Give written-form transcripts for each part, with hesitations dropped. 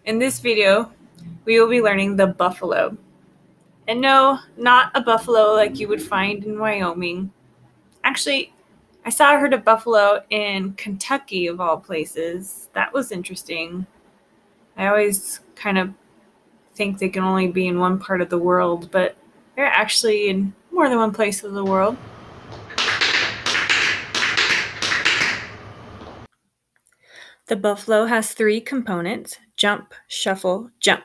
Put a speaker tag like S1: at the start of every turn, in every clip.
S1: In this video, we will be learning the buffalo. And no, not a buffalo like you would find in Wyoming. Actually, I saw a herd of buffalo in Kentucky, of all places. That was interesting. I always kind of think they can only be in one part of the world, but they're actually in more than one place of the world. The buffalo has 3 components: jump, shuffle, jump.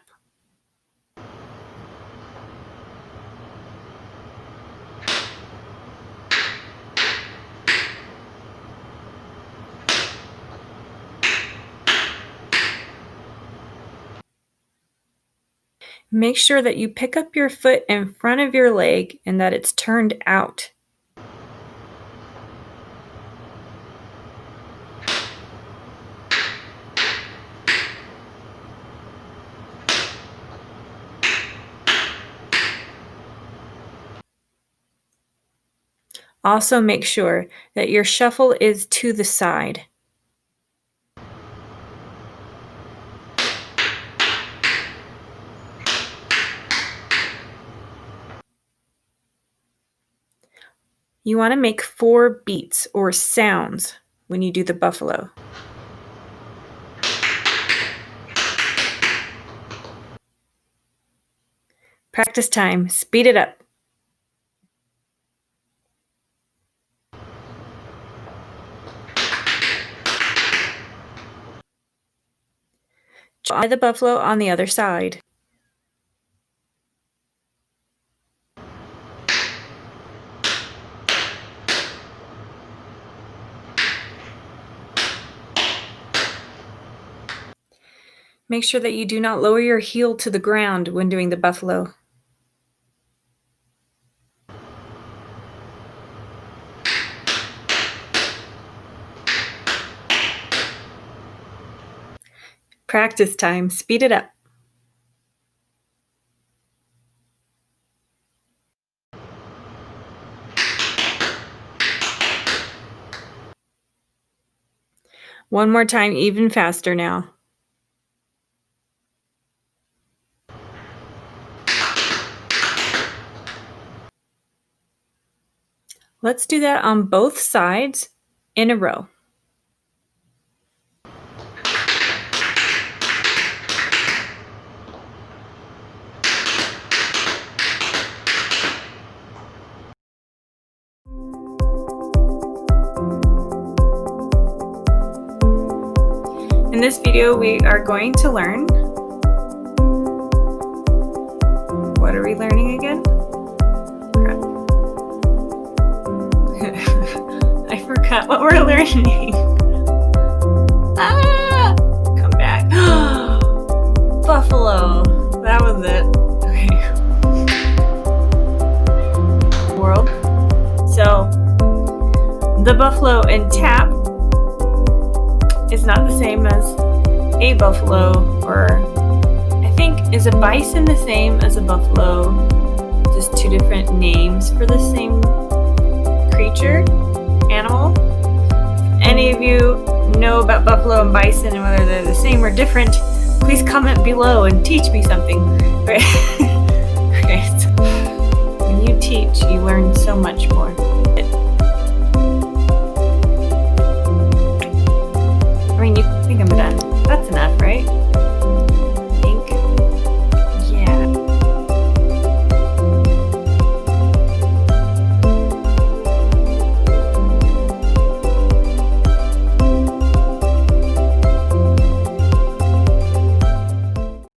S1: Make sure that you pick up your foot in front of your leg and that it's turned out. Also make sure that your shuffle is to the side. You want to make 4 beats or sounds when you do the buffalo. Practice time. Speed it up. Try the buffalo on the other side. Make sure that you do not lower your heel to the ground when doing the buffalo. Practice time. Speed it up. One more time, even faster now. Let's do that on both sides in a row. In this video, we are going to learn. What are we learning again? Crap. I forgot what we're learning. Come back. Buffalo. That was it. Okay. World. So, the buffalo in tap is not the same as a buffalo, or I think, is a bison the same as a buffalo? Just 2 different names for the same creature, animal. If any of you know about buffalo and bison and whether they're the same or different, please comment below and teach me something. Okay, so when you teach, you learn so much more.